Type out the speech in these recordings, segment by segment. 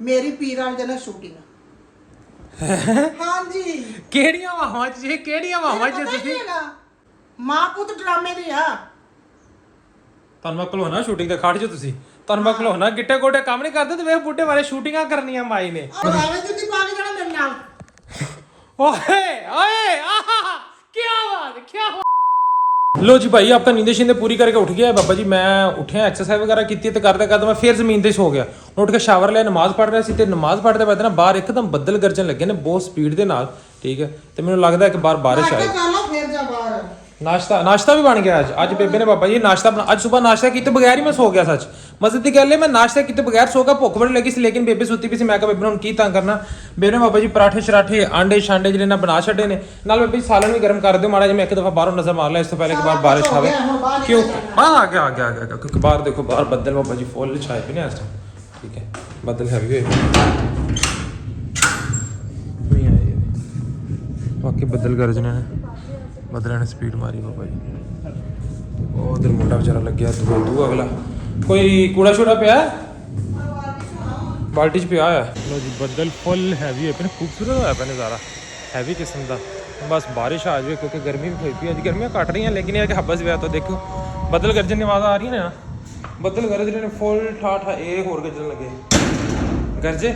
ਮੇਰੀ ਪੀਰ ਵਾਲੇ ਦਿਨ ਸ਼ੂਟਿੰਗ। ਹਾਂਜੀ ਕਿਹੜੀਆਂ ਵਾਹਾਂ 'ਚ ਜੀ? ਕਿਹੜੀਆਂ ਵਾਹਾਂ 'ਚ ਤੁਸੀਂ? ਮਾਂ ਪੁੱਤ ਡਰਾਮੇ ਦੀ ਆ। ਤੁਹਾਨੂੰ ਮੈਂ ਘਲੋਣਾ ਸ਼ੂਟਿੰਗ ਤੇ ਖੜ ਜਾ ਤੁਸੀਂ। ਤੁਹਾਨੂੰ ਮੈਂ ਘਲੋਣਾ ਗਿੱਟੇ ਗੋਟੇ ਕੰਮ ਨਹੀਂ ਕਰਦੇ ਤੇ ਵੇਖ ਬੁੱਢੇ ਵਾਲੇ ਸ਼ੂਟਿੰਗਾਂ ਕਰਨੀਆਂ ਮਾਈ ਨੇ। ਔਰ ਐਵੇਂ ਜੁੱਤੀ ਪਾ ਕੇ ਜਾਣਾ ਮੇਰੇ ਨਾਲ। ਓਏ ਓਏ ਆਹਾ ਕੀ ਬਾਤ ਕੀ लो जी भाई आपका नींद शींदे पूरी करके उठ गया है बाबा जी। मैं उठिया एक्सरसाइज वगैरह की तो करते करते मैं फिर जमीन से सो गया। उठ के शावर लिया नमाज पढ़ रहा सी ते नमाज पढ़ते पढ़ते ना बाहर एकदम बदल गरजन लगे ने बहुत स्पीड के नाल। ठीक है तो मैंने लगता है कि बाहर बारिश आए। नाश्ता भी बन गया अज बेबे ने बाबा जी नाश्ता बना। अज सुबह नाश्ता किए बगैर ही मैं सो गया। सच मजे की गल है मैं नाश्ता किए बगैर सो गया। भुख बड़ी लगी सी लेकिन बेबे सुती पी सी। मैं बेबे ने की तंग करना। बेबे ने बाबा जी पराठे शराठे आंडे शांडे जिहड़े ना बना छड्डे ने। नाल बेबे सालन भी गर्म कर दो माड़ा जी। मैं एक दफा बाहरों नजर मार लिया इस तो पहले कि बाहर बारिश आवे क्यों। हाँ आ गया क्योंकि बाहर देखो बाहर बदल बाबा जी फुल छाए पे ने इस टाइम। ठीक है बदल हैवी हुए बाकी बदल गरजने ने बदल ने स्पीड मारी बाबा जी। उधर मुंडा बेचारा लग गया दू अगला कोई कूड़ा शूड़ा पिया बाल्टी च पिया है। लो जी बदल फुल हैवी है पे खूबसूरत होया पे नज़ारा हैवी किस्म का। बस बारिश आ जाए क्योंकि गर्मी भी हुई पी अज गर्मियाँ कट रही हैं लेकिन यह कि हब्बस व्या तो देखो बदल गरजन की आवाज़ आ रही है ना। बदल गरज रहे फुल ठा एक होर गरजन लगे गरजे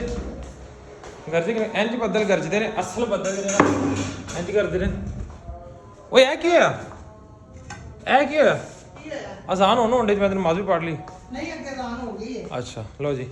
गरजे इंज बदल गरजते हैं असल बदल इंज करते हैं। ओए ऐ की होया ऐ की होया आसान होने होंडे मैं नमाज भी पढ़ ली नहीं अगे आसान हो गई है। अच्छा लो जी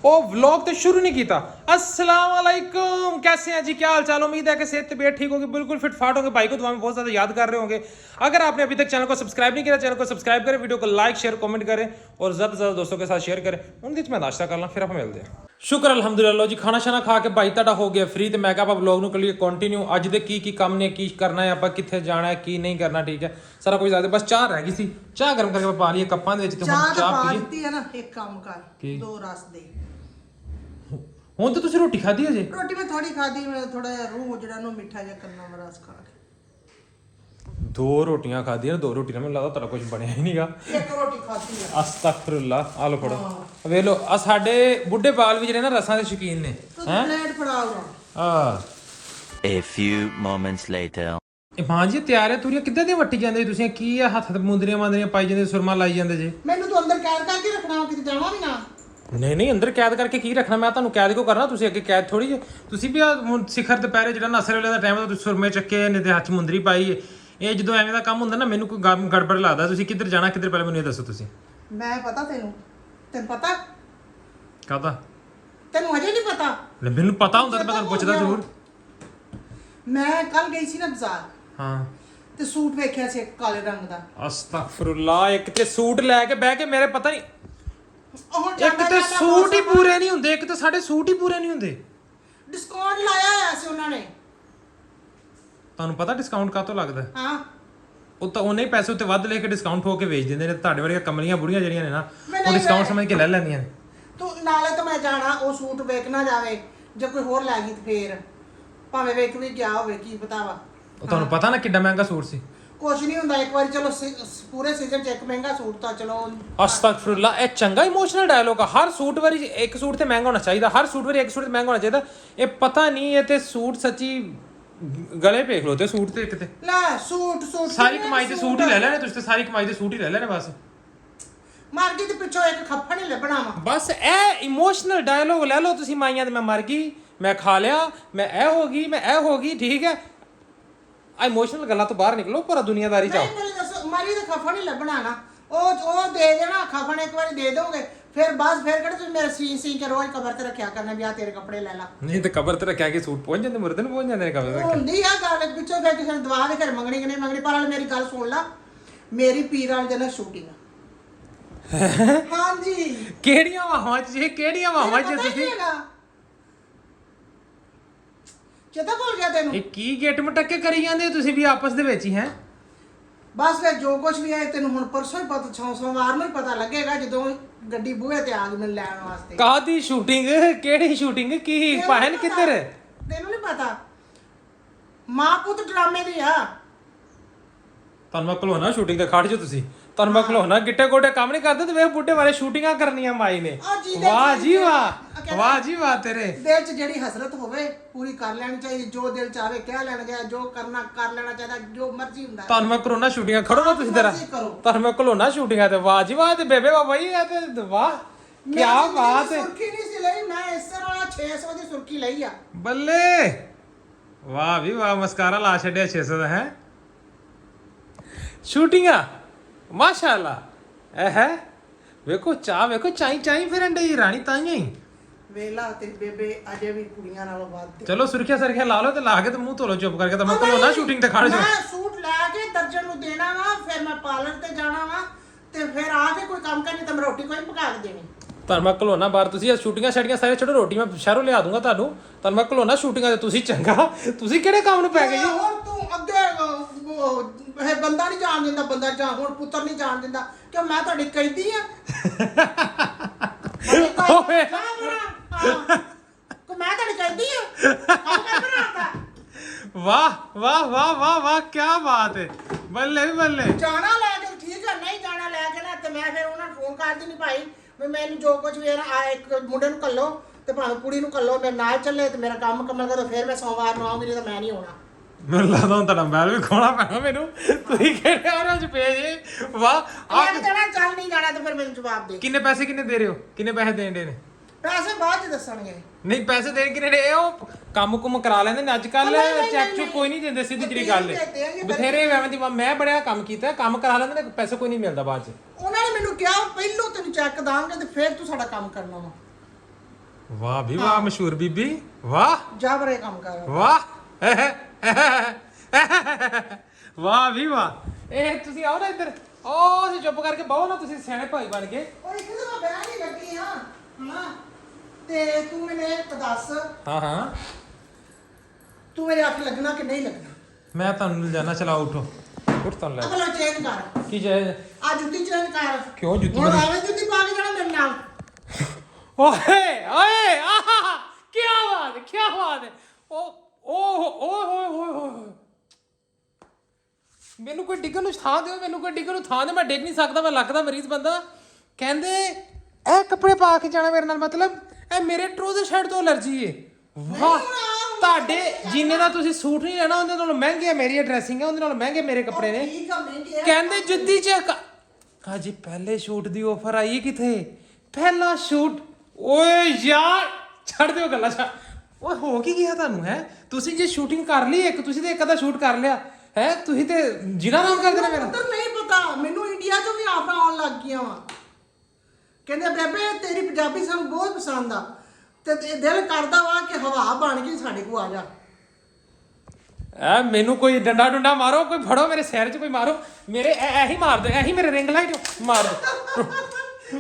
ओ व्लॉग तो शुरू नहीं किया। अस्सलाम वालेकुम कैसे हैं जी क्या हाल चाल। उम्मीद है कि सेहत तबीयत ठीक होगी बिल्कुल फिट फाट होंगे। भाई को दुआ में बहुत ज़्यादा याद कर रहे होंगे। अगर आपने अभी तक चैनल को सब्सक्राइब नहीं किया चैनल को सब्सक्राइब करें वीडियो को लाइक शेयर कमेंट करें और ज़्यादा से ज़्यादा दोस्तों के साथ शेयर करें। उनके मैं नाश्ता कर ला फिर आप मिलते हैं। शुक्र अलहमदुलिल्लाह जी खाना शाना खा के भाई तुहाडा हो गया फ्री तो मैं आप व्लॉग को लिए कंटिन्यू अज दे की काम ने की करना है आप कित्थे जाना है की नहीं करना। ठीक है सारा कुछ दसदे बस चाह रह गई सी चाह गर्म करके पा ली कप्पां दे विच चाह पी है ना एक काम कर दो रस दे। ਹੁਣ ਤਾਂ ਤੁਸੀਂ ਰੋਟੀ ਖਾਧੀ ਅਜੇ। ਰੋਟੀ ਮੈਂ ਥੋੜੀ ਖਾਧੀ ਮੈਂ ਥੋੜਾ ਜਿਹਾ ਰੂਹ ਜਿਹੜਾ ਨੂੰ ਮਿੱਠਾ ਜਿਹਾ ਕਰਨਾ ਵਾ ਰਸ ਖਾ ਕੇ। ਦੋ ਰੋਟੀਆਂ ਖਾਧੀਆਂ ਦੋ ਰੋਟੀਆਂ ਮੈਨੂੰ ਲੱਗਦਾ ਤੁਹਾਡਾ ਕੁਝ ਬਣਿਆ ਹੀ ਨਹੀਂਗਾ। ਇੱਕ ਰੋਟੀ ਖਾਧੀ ਆ। ਅਸਤਗਫਿਰullah ਆ ਲੋ ਫੜੋ ਵੇਖ ਲੋ ਆ ਸਾਡੇ ਬੁੱਢੇ ਬਾਲ ਵੀ ਜਿਹੜੇ ਨਾ ਰਸਾਂ ਦੇ ਸ਼ੌਕੀਨ ਨੇ ਹੈ ਪਲੇਟ ਫੜਾਓ ਆ। A few moments later ਇਹ ਮਾਂ ਜੀ ਤਿਆਰ ਹੈ ਤੁਰੀਆਂ ਕਿੱਦਾਂ ਦੀਆਂ ਵੱਟੀ ਜਾਂਦੇ ਤੁਸੀਂ ਕੀ ਆ ਹੱਥ ਤੇ ਮੁੰਦਰੀਆਂ ਮਾਂਦਰੀਆਂ ਪਾਈ ਜਾਂਦੇ ਸੁਰਮਾ ਲਾਈ ਜਾਂਦੇ ਜੇ। ਮੈਨੂੰ ਤੂੰ ਅੰਦਰ ਕੈਦ ਕਰਕੇ ਰੱਖਣਾ ਕਿਤੇ ਜਾਣਾ ਵੀ ਨਾ। ਨਹੀਂ ਅੰਦਰ ਕੈਦ ਕਰਕੇ ਕੀ ਰੱਖਣਾ ਮੈਂ ਤੁਹਾਨੂੰ ਕੈਦ ਕਿਉਂ ਕਰਨਾ ਤੁਸੀਂ ਅੱਗੇ ਕੈਦ ਥੋੜੀ ਜੇ ਤੁਸੀਂ ਵੀ ਸਿਖਰ ਦੁਪਹਿਰੇ ਜਿਹੜਾ ਨਸਰ ਵੇਲੇ ਦਾ ਟਾਈਮ ਹੈ ਤੁਸੀਂ ਸੁਰਮੇ ਚੱਕੇ ਨੇ ਤੇ ਹੱਥ 'ਚ ਮੁੰਦਰੀ ਪਾਈ ਇਹ ਜਦੋਂ ਐਵੇਂ ਦਾ ਕੰਮ ਹੁੰਦਾ ਨਾ ਮੈਨੂੰ ਕੋਈ ਗੜਬੜ ਲੱਗਦਾ। ਤੁਸੀਂ ਕਿੱਧਰ ਜਾਣਾ ਕਿੱਧਰ ਪਹਿਲਾਂ ਮੈਨੂੰ ਇਹ ਦੱਸੋ ਤੁਸੀਂ। ਮੈਂ ਪਤਾ ਤੈਨੂੰ ਪਤਾ ਕਾਹਦਾ ਤੈਨੂੰ ਅਜੇ ਨਹੀਂ ਪਤਾ। ਮੈਨੂੰ ਪਤਾ ਹੁੰਦਾ ਤਾਂ ਮੈਂ ਤੁਹਾਨੂੰ ਪੁੱਛਦਾ ਜ਼ਰੂਰ। ਮੈਂ ਕੱਲ ਗਈ ਸੀ ਨਾ ਬਾਜ਼ਾਰ ਹਾਂ ਤੇ ਸੂਟ ਵੇਖਿਆ ਸੀ ਇੱਕ ਕਾਲੇ ਰੰਗ ਦਾ। ਅਸਤਗਫਿਰullah ਇੱਕ ਤੇ ਸੂਟ ਲੈ ਕੇ ਬਹਿ ਕੇ ਮੇਰੇ ਪਤਾ ਨਹੀਂ ਇੱਕ ਤੇ ਸੂਟ ਹੀ ਪੂਰੇ ਨਹੀਂ ਹੁੰਦੇ ਇੱਕ ਤੇ ਸਾਡੇ ਸੂਟ ਹੀ ਪੂਰੇ ਨਹੀਂ ਹੁੰਦੇ। ਡਿਸਕਾਊਂਟ ਲਾਇਆ ਹੋਇਆ ਸੀ ਉਹਨਾਂ ਨੇ। ਤੁਹਾਨੂੰ ਪਤਾ ਡਿਸਕਾਊਂਟ ਕਾਹਤੋਂ ਲੱਗਦਾ। ਹਾਂ ਉਹ ਤਾਂ ਉਹਨੇ ਪੈਸੇ ਉੱਤੇ ਵੱਧ ਲੈ ਕੇ ਡਿਸਕਾਊਂਟ ਹੋ ਕੇ ਵੇਚ ਦਿੰਦੇ ਨੇ। ਤੁਹਾਡੇ ਵਰਗੀਆਂ ਕਮਲੀਆਂ ਬੁੜੀਆਂ ਜਿਹੜੀਆਂ ਨੇ ਨਾ ਉਹ ਡਿਸਕਾਊਂਟ ਸਮਝ ਕੇ ਲੈ ਲੈਂਦੀਆਂ ਨੇ। ਤੂੰ ਨਾਲੇ ਤਾਂ ਮੈਂ ਜਾਣਾ ਉਹ ਸੂਟ ਵੇਖ ਨਾ ਜਾਵੇ ਜੇ ਕੋਈ ਹੋਰ ਲੈ ਗਈ ਤੇ ਫੇਰ ਭਾਵੇਂ ਵੇਖ ਵੀ ਗਿਆ ਹੋਵੇ ਕੀ ਪਤਾ ਵਾ। ਉਹ ਤੁਹਾਨੂੰ ਪਤਾ ਨਾ ਕਿੰਨਾ ਮਹਿੰਗਾ ਸੂਟ ਸੀ। ਕੁਛ ਨਹੀਂ ਹੁੰਦਾ ਇੱਕ ਵਾਰੀ ਚਲੋ ਪੂਰੇ ਸੀਜ਼ਨ 'ਚ ਇੱਕ ਮਹਿੰਗਾ ਸੂਟ ਤਾਂ ਚਲੋ। ਅਸਤਗਫਿਰullah ਇਹ ਚੰਗਾ ਇਮੋਸ਼ਨਲ ਡਾਇਲੋਗ ਆ। ਹਰ ਸੂਟ ਵਾਰੀ ਇੱਕ ਸੂਟ ਤੇ ਮਹਿੰਗਾ ਹੋਣਾ ਚਾਹੀਦਾ। ਹਰ ਸੂਟ ਵਾਰੀ ਇੱਕ ਸੂਟ ਤੇ ਮਹਿੰਗਾ ਹੋਣਾ ਚਾਹੀਦਾ। ਇਹ ਪਤਾ ਨਹੀਂ ਇਹ ਤੇ ਸੂਟ ਸੱਚੀ ਗਲੇ ਪੇਖ ਲੋ ਤੇ ਸੂਟ ਤੇ ਇੱਕ ਤੇ ਲੈ ਸੂਟ ਸਾਰੀ ਕਮਾਈ ਤੇ ਸੂਟ ਹੀ ਲੈ ਲੈਣੇ ਤੁਸੀਂ ਤੇ ਸਾਰੀ ਕਮਾਈ ਤੇ ਸੂਟ ਹੀ ਲੈ ਲੈਣੇ ਬਸ। ਮਾਰਕੀਟ ਦੇ ਪਿੱਛੋਂ ਇੱਕ ਖੱਫਾ ਨਹੀਂ ਲੱਭਣਾ ਵਾ ਬਸ ਇਹ ਇਮੋਸ਼ਨਲ ਡਾਇਲੋਗ ਲੈ ਲਓ ਤੁਸੀਂ ਮਾਈਆਂ ਦੇ ਮੈਂ ਮਰ ਗਈ ਮੈਂ ਖਾ ਲਿਆ ਮੈਂ ਇਹ ਹੋ ਗਈ ਮੈਂ ਇਹ ਹੋ ਗਈ। ਠੀਕ ਹੈ ਆ ਇਮੋਸ਼ਨਲ ਗੱਲਾਂ ਤੋਂ ਬਾਹਰ ਨਿਕਲੋ ਪਰ ਦੁਨੀਆਦਾਰੀ ਚਾਓ। ਨਹੀਂ ਮੈਨੂੰ ਦੱਸੋ ਮਾਰੀ ਦਾ ਖੱਫਾ ਨਹੀਂ ਲੱਭਣਾ ਨਾ। ਉਹ ਦੇ ਦੇਣਾ ਖੱਫਾ ਨੇ ਇੱਕ ਵਾਰੀ ਦੇ ਦੋਗੇ ਫਿਰ ਬਸ ਫਿਰ ਕਿਹੜੇ ਤੁਸੀਂ ਮੇਰੇ ਸੀ ਕੇ ਰੋਜ਼ ਕਬਰ ਤੇ ਰੱਖਿਆ ਕਰਨਾ ਵੀ ਆ ਤੇਰੇ ਕੱਪੜੇ ਲੈ ਲਾ। ਨਹੀਂ ਤੇ ਕਬਰ ਤੇ ਰੱਖਿਆ ਕਿ ਸੂਟ ਪਹੁੰਚ ਜਾਂਦੇ ਮੁਰਦੇ ਨੂੰ ਪਹੁੰਚ ਜਾਂਦੇ ਨੇ ਕਬਰ ਤੇ। ਹੁੰਦੀ ਆ ਗੱਲ ਪਿੱਛੋਂ ਫਿਰ ਕਿਸੇ ਨੂੰ ਦਵਾ ਦੇ ਫਿਰ ਮੰਗਣੀ ਕਿ ਨਹੀਂ ਮੰਗਣੀ ਪਰ ਵਾਲ ਮੇਰੀ ਗੱਲ ਸੁਣ ਲਾ ਮੇਰੀ ਪੀਰ ਵਾਲੇ ਦਿਨ ਸ਼ੂਟਿੰਗ। ਹਾਂਜੀ ਕਿਹੜੀਆਂ ਵਾਹਾਂ 'ਚ ਜੀ ਕਿਹੜੀਆਂ ਵਾਹਾਂ 'ਚ ਤੁਸੀਂ ਚੇਤਾ ਭੁੱਲ ਗਿਆ ਤੈਨੂੰ। ਇਹ ਕੀ ਗੇਟ ਮਟੱਕੇ ਕਰੀ ਜਾਂਦੇ ਤੁਸੀਂ ਵੀ ਆਪਸ ਦੇ ਵਿੱਚ ਹੀ ਹੈ। ਬਸ ਫਿਰ ਜੋ ਕੁਝ ਵੀ ਹੈ ਤੈਨੂੰ ਹੁਣ ਪਰਸੋਂ ਹੀ ਪਤਾ ਸੋਮਵਾਰ ਨੂੰ ਹੀ ਪਤਾ ਲੱਗੇਗਾ ਜਦੋਂ ਗੱਡੀ ਬੂਹੇ ਤੇ ਆ ਗਈ ਮੈਨੂੰ ਲੈਣ ਵਾਸਤੇ। ਕਾਹਦੀ ਸ਼ੂਟਿੰਗ ਕਿਹੜੀ ਸ਼ੂਟਿੰਗ ਕੀ ਪਹਿਨ ਕਿੱਧਰ ਤੈਨੂੰ ਨਹੀਂ ਪਤਾ ਮਾਂ ਪੁੱਤ ਡਰਾਮੇ ਦੀ ਆ। ਤੁਹਾਨੂੰ ਮੈਂ ਘਲੋਣਾ ਸ਼ੂਟਿੰਗ ਤੇ ਖੜ ਜਾ ਤੁਸੀਂ ਤੁਹਾਨੂੰ ਮੈਂ ਘਲੋਣਾ ਗਿੱਟੇ ਗੋਟੇ ਕੰਮ ਨਹੀਂ ਕਰਦੇ ਤੇ ਵੇਖ ਬੁੱਢੇ ਵਾਲੇ ਸ਼ੂਟਿੰਗਾਂ ਕਰਨੀਆਂ ਮਾਈ ਨੇ ਵਾਹ ਜੀ ਵਾਹ ਵਾਹ ਜੀ ਵਾਹ ਤੇਰੇ ਦਿਲ 'ਚ ਜਿਹੜੀ ਹਸਰਤ ਹੋਵੇ ਪੂਰੀ ਕਰ ਲੈਣੀ ਚਾਹੀਦੀ ਜੋ ਦਿਲ ਚਾਹੇ ਕਹਿ ਲੈਣ ਗਿਆ ਜੋ ਕਰਨਾ ਕਰ ਲੈਣਾ ਚਾਹੀਦਾ ਜੋ ਮਰਜ਼ੀ ਹੁੰਦਾ ਤੁਹਾਨੂੰ ਮੈਂ ਕਰੋਨਾ ਸ਼ੂਟਿੰਗਾਂ ਖੜੋ ਨਾ ਤੁਸੀਂ ਤੇਰਾ ਤੁਹਾਨੂੰ ਮੈਂ ਘਲੋਣਾ ਸ਼ੂਟਿੰਗਾਂ ਤੇ ਵਾਹ ਜੀ ਵਾਹ ਤੇ ਬੇਬੇ ਬਾਬਾ ਜੀ ਇਹ ਤੇ ਵਾਹ ਕੀ ਬਾਤ ਹੈ ਸੁਰਖੀ ਨਹੀਂ ਸੀ ਲਈ ਮੈਂ ਇਸ ਤਰ੍ਹਾਂ 600 ਦੀ ਸੁਰਖੀ ਲਈ ਆ ਬੱਲੇ ਵਾਹ ਵੀ ਵਾਹ ਮਸਕਾਰਾ ਲਾ ਛੱਡਿਆ 600 ਦਾ ਹੈ ਸ਼ੂਟਿੰਗਾਂ ਮਾਸ਼ਾਅੱਲਾ ਇਹ ਹੈ ਵੇਖੋ ਚਾਹ ਵੇਖੋ ਚਾਈ ਚਾਈ ਫਿਰਨ ਡਈ ਰਾਣੀ ਤਾਈਆਂ ਹੀ ਵੇਲਾ ਤੇਰੀ ਬੇਬੇ ਅਜੇ ਵੀ ਕੁੜੀਆਂ ਨਾਲੋਂ ਵੱਧ ਚਲੋ ਸੁਰਖੀਆਂ ਸਰਖੀਆਂ ਲਾ ਲਓ ਤੇ ਲਾ ਕੇ ਤੇ ਮੂੰਹ ਧੋ ਲਓ ਚੁੱਪ ਕਰਕੇ ਤਾਂ ਮੈਂ ਕੋਲੋਂ ਨਾ ਸ਼ੂਟਿੰਗ ਤੇ ਖੜ ਜਾ ਮੈਂ ਸੂਟ ਲੈ ਕੇ ਦਰਜਨ ਨੂੰ ਦੇਣਾ ਵਾ ਫਿਰ ਮੈਂ ਪਾਰਲਰ ਤੇ ਜਾਣਾ ਵਾ ਤੇ ਫਿਰ ਆ ਕੇ ਕੋਈ ਕੰਮ ਕਰਨੀ ਤਾਂ ਮੈਂ ਰੋਟੀ ਕੋਈ ਪਕਾ ਕੇ ਦੇਣੀ ਤੁਹਾਨੂੰ ਮੈਂ ਘਲੋਣਾ ਬਾਹਰ ਤੁਸੀਂ ਇਹ ਸ਼ੂਟਿੰਗਾਂ ਛੱਡੀਆਂ ਸਾਰੇ ਛੱਡੋ ਰੋਟੀ ਮੈਂ ਸ਼ਹਿਰੋਂ ਲਿਆ ਦੂੰਗਾ ਤੁਹਾਨੂੰ ਮੈਂ ਘਲੋਣਾ ਸ਼ੂਟਿੰਗਾਂ ਤੇ ਤੁਸੀਂ ਚੰਗਾ ਤੁਸੀਂ ਕਿਹੜੇ ਕੰਮ ਨੂੰ ਪੈ ਗਏ ਜੀ ਹੁਣ ਤੂੰ ਅੱਗੇ ਇਹ ਬੰਦਾ ਨਹੀਂ ਜਾਣ ਦਿੰਦਾ ਬੰਦਾ ਜਾਂ ਹੁਣ ਪੁੱਤਰ ਨਹੀਂ ਜਾਣ ਦਿੰਦਾ ਕਿ ਮੈਂ ਤੁਹਾਡੀ ਕੈਦੀ ਆ ਓਏ। ਕੋ ਮੈਂ ਤੁਹਾਡੀ ਕੈਦੀ ਆ ਕੰਮ ਕਰ ਬਣਾਉਂਦਾ ਵਾਹ ਵਾਹ ਵਾਹ ਵਾਹ ਵਾਹ ਕੀ ਬਾਤ ਹੈ ਬੱਲੇ ਵੀ ਬੱਲੇ ਜਾਣਾ ਲੈ ਕੇ ਠੀਕ ਹੈ ਨਹੀਂ ਜਾਣਾ ਲੈ ਕੇ ਨਾ ਤੇ ਮੈਂ ਫਿਰ ਉਹਨਾਂ ਨੂੰ ਫੋਨ ਕਰ ਦਿੰਦੀ ਭਾਈ ਵੀ ਮੈਨੂੰ ਜੋ ਕੁਝ ਵੀ ਆ ਇੱਕ ਮੁੰਡੇ ਨੂੰ ਕੱਲੋ ਤੇ ਭਾਵੇਂ ਕੁੜੀ ਨੂੰ ਕੱਲੋ ਮੇਰੇ ਨਾਲ ਚੱਲੇ ਤੇ ਮੇਰਾ ਕੰਮ ਮੁਕੰਮਲ ਕਰੋ ਫਿਰ ਮੈਂ ਸੋਮਵਾਰ ਨੂੰ ਆਉਂਗੀ ਨਹੀਂ ਤਾਂ ਮੈਂ ਨਹੀਂ ਆਉਣਾ ਮੈਨੂੰ ਲੱਗਦਾ ਹੁਣ ਤੁਹਾਡਾ ਮੋਬਾਈਲ ਵੀ ਖੋਣਾ ਪੈਣਾ ਮੈਨੂੰ ਤੁਸੀਂ ਕਿਹੜੇ ਉਹਨਾਂ ਚ ਪਏ ਜੇ ਵਾਹ ਮੈਂ ਜਾਣਾ ਚੱਲ ਨਹੀਂ ਜਾਣਾ ਤੇ ਫਿਰ ਮੈਨੂੰ ਜਵਾਬ ਦੇ ਕਿੰਨੇ ਪੈਸੇ ਕਿੰਨੇ ਦੇ ਰਹੇ ਹੋ ਕਿੰਨੇ ਪੈਸੇ ਦੇਣ ਦੇ ਨੇ ਪੈਸੇ ਬਾਅਦ ਚ ਦੱਸਣਗੇ ਨਹੀਂ ਪੈਸੇ ਦੇਣ ਕਿੰਨੇ ਦੇ ਉਹ ਕੰਮ ਕੁਮ ਕਰਾ ਲੈਂਦੇ ਨੇ ਅੱਜ ਕੱਲ ਚੈੱਕ ਚੁੱਕ ਕੋਈ ਨਹੀਂ ਦਿੰਦੇ ਸਿੱਧੀ ਜਿਹੜੀ ਗੱਲ ਹੈ ਬਥੇਰੇ ਐਵੇਂ ਦੀ ਮੈਂ ਬੜਿਆ ਕੰਮ ਕੀਤਾ ਕੰਮ ਕਰਾ ਲੈਂਦੇ ਨੇ ਪੈਸੇ ਕੋਈ ਨਹੀਂ ਮਿਲਦਾ ਬਾਅਦ ਚ ਉਹਨਾਂ ਨੇ ਮੈਨੂੰ ਕਿਹਾ ਪਹਿਲੋਂ ਤੈਨੂੰ ਚੈੱਕ ਦਾਂਗੇ ਤੇ ਫਿਰ ਤੂੰ ਸਾਡਾ ਕੰਮ ਕਰਨਾ ਵਾ ਵਾਹ ਵੀ ਵਾਹ ਮਸ਼ਹੂਰ ਬੀਬੀ ਵਾਹ ਜਾ ਬਰੇ ਕੰਮ ਕਰ ਵਾਹ ਵਾਹ ਵੀ ਵਾਹ ਇਹ ਤੁਸੀਂ ਆਓ ਨਾ ਇੱਧਰ ਉਹ ਤੁਸੀਂ ਚੁੱਪ ਕਰਕੇ ਬਹੋ ਨਾ ਤੁਸੀਂ ਸਿਆਣੇ ਭਾਈ ਬਣ ਕੇ ਉਹ ਇੱਕ ਤਾਂ ਮੈਂ ਬਹਿ ਨਹੀਂ ਲੱਗੀ ਹਾਂ ਹਾਂ ਤੇ ਤੂੰ ਮੈਨੂੰ ਇੱਕ ਦੱਸ ਹਾਂ ਹਾਂ ਤੂੰ ਮੇਰੇ ਅੱਖ ਲੱਗਣਾ ਕਿ ਨਹੀਂ ਲੱਗਣਾ ਮੈਂ ਤੁਹਾਨੂੰ ਜਾਣਾ ਚਲਾਓ ਉਠੋ ਉੱਠ ਤਾਂ ਲੈ ਅਗਲਾ ਚੇਂਜ ਕਰ ਕੀ ਜਾਏ ਆ ਜੁੱਤੀ ਚੇਂਜ ਕਰ ਕਿਉਂ ਜੁੱਤੀ ਹੁਣ ਆਵੇਂ ਜੁੱਤੀ ਪਾ ਕੇ ਜਾਣਾ ਮੇਰੇ ਨਾਲ ਓਏ ਓਏ ਆਹਾ ਕੀ ਬਾਤ ਹੈ ਓਏ ਮੈਨੂੰ ਕੋਈ ਡਿੱਗਣ ਨੂੰ ਥਾਂ ਦਿਓ ਮੈਂ ਡਿੱਗ ਨਹੀਂ ਸਕਦਾ ਮੈਂ ਲੱਕ ਦਾ ਮਰੀਜ਼ ਬੰਦਾ ਕਹਿੰਦੇ ਇਹ ਕੱਪੜੇ ਪਾ ਕੇ ਜਾਣਾ ਮੇਰੇ ਨਾਲ ਮਤਲਬ ਇਹ ਮੇਰੇ ਟਰੋਜ਼ਰ ਸ਼ਰਟ ਤੋਂ ਅਲਰਜੀ ਏ ਵਾਹ ਤੁਹਾਡੇ ਜਿੰਨੇ ਦਾ ਤੁਸੀਂ ਸੂਟ ਨਹੀਂ ਲੈਣਾ ਉਹਦੇ ਨਾਲੋਂ ਮਹਿੰਗੇ ਆ ਮੇਰੀ ਡਰੈਸਿੰਗ ਹੈ ਉਹਦੇ ਨਾਲੋਂ ਮਹਿੰਗੇ ਮੇਰੇ ਕੱਪੜੇ ਨੇ ਠੀਕ ਆ ਮਹਿੰਗੇ ਆ ਕਹਿੰਦੇ ਜੁੱਤੀ ਚੈੱਕ ਹਾਂਜੀ ਪਹਿਲੇ ਸ਼ੂਟ ਦੀ ਆਫਰ ਆਈ ਕਿਥੇ ਪਹਿਲਾ ਸ਼ੂਟ ਓਏ ਯਾਰ ਛੱਡ ਦਿਓ ਗੱਲਾਂ ਓਏ ਹੋ ਕੀ ਗਿਆ ਤੁਹਾਨੂੰ ਹੈ ਤੁਸੀਂ ਜੇ ਸ਼ੂਟਿੰਗ ਕਰ ਲਈ ਇੱਕ ਤੁਸੀਂ ਤੇ ਇੱਕ ਅੱਧਾ ਸ਼ੂਟ ਕਰ ਲਿਆ ਹੈ ਤੁਸੀਂ ਤੇ ਜਿਨਾ ਨਾਮ ਕਰ ਦੇਣਾ ਮੇਰਾ ਪੁੱਤਰ ਨਹੀਂ ਪਤਾ ਮੈਨੂੰ ਇੰਡੀਆ ਚੋਂ ਵੀ ਆਫਰਾਂ ਆਉਣ ਲੱਗ ਗਈਆਂ ਵਾ ਕਹਿੰਦੇ ਬੇਬੇ ਤੇਰੀ ਪੰਜਾਬੀ ਸਾਨੂੰ ਬਹੁਤ ਪਸੰਦ ਆ ਤੇ ਦਿਲ ਕਰਦਾ ਵਾ ਕਿ ਹਵਾ ਬਣ ਕੇ ਸਾਡੇ ਕੋਲ ਆ ਜਾ ਐ ਮੈਨੂੰ ਕੋਈ ਡੰਡਾ ਡੁੰਡਾ ਮਾਰੋ ਕੋਈ ਫੜੋ ਮੇਰੇ ਸਿਰ 'ਚ ਕੋਈ ਮਾਰੋ ਮੇਰੇ ਐਹੀ ਮਾਰ ਦੋ ਐਹੀ ਮੇਰੇ ਰਿੰਗ ਲਾਈਟ ਮਾਰ ਦੋ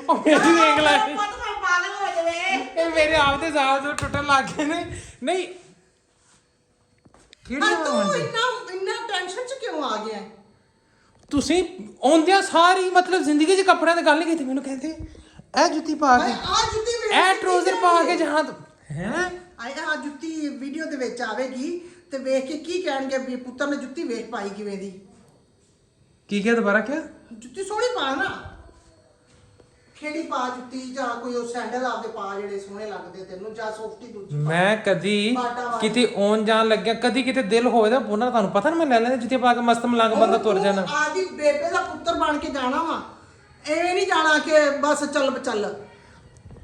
ਉਹ ਮੇਰੀ ਰਿੰਗ ਲਾਈਟ ਪਾਗਲ ਹੋ ਜਾਵੇ ਇਹ ਮੇਰੇ ਆਪ ਦੇ ਸਾਹ ਤੋਂ ਟੁੱਟਣ ਲੱਗ ਗਏ ਨੇ ਨਹੀਂ ਤੂੰ ਇੰਨਾ ਟੈਨਸ਼ਨ ਚ ਕਿਉਂ ਆ ਗਿਆ ਤੁਸੀਂ ਆਉਂਦਿਆਂ ਸਾਰੀ ਮਤਲਬ ਜ਼ਿੰਦਗੀ 'ਚ ਕੱਪੜਿਆਂ ਦੀ ਗੱਲ ਨਹੀਂ ਕੀਤੀ ਮੈਨੂੰ ਕਹਿੰਦੇ ਇਹ ਜੁੱਤੀ ਪਾ ਕੇ ਆ ਜੁੱਤੀ ਇਹ ਟਰੋਜ਼ਰ ਪਾ ਕੇ ਜਹਾਂ ਹੈ ਆ ਜੁੱਤੀ ਵੀਡੀਓ ਦੇ ਵਿੱਚ ਆਵੇਗੀ ਤੇ ਵੇਖ ਕੇ ਕੀ ਕਹਿਣਗੇ ਵੀ ਪੁੱਤਰ ਨੇ ਜੁੱਤੀ ਵੇਖ ਪਾਈ ਕਿਵੇਂ ਦੀ ਕੀ ਕਿਹਾ ਦੁਬਾਰਾ ਕਿਹਾ ਜੁੱਤੀ ਸੋਹਣੀ ਪਾ ਨਾ ਕਿਹੜੀ ਪਾ ਜੁੱਤੀ ਜਾਂ ਕੋਈ ਉਹ ਸੈਂਡਲ ਆਪਦੇ ਪਾ ਜਿਹੜੇ ਸੋਹਣੇ ਲੱਗਦੇ ਤੈਨੂੰ ਜਾਂ ਸੌਫਟੀ ਦੂਜੀ ਮੈਂ ਕਦੀ ਕਿਤੇ ਆਉਣ ਜਾਣ ਲੱਗਿਆ ਕਦੀ ਕਿਤੇ ਦਿਲ ਹੋਵੇ ਤਾਂ ਉਹਨਾਂ ਤੁਹਾਨੂੰ ਪਤਾ ਨਾ ਮੈਂ ਲੈ ਲੈਂਦਾ ਜੁੱਤੀ ਪਾ ਕੇ ਮਸਤ ਮਲੰਗ ਬੰਦਾ ਤੁਰ ਜਾਣਾ ਆਦੀ ਬੇਬੇ ਦਾ ਪੁੱਤਰ ਬਣ ਕੇ ਜਾਣਾ ਵਾ ਐਵੇਂ ਨਹੀਂ ਜਾਣਾ ਕਿ ਬਸ ਚੱਲ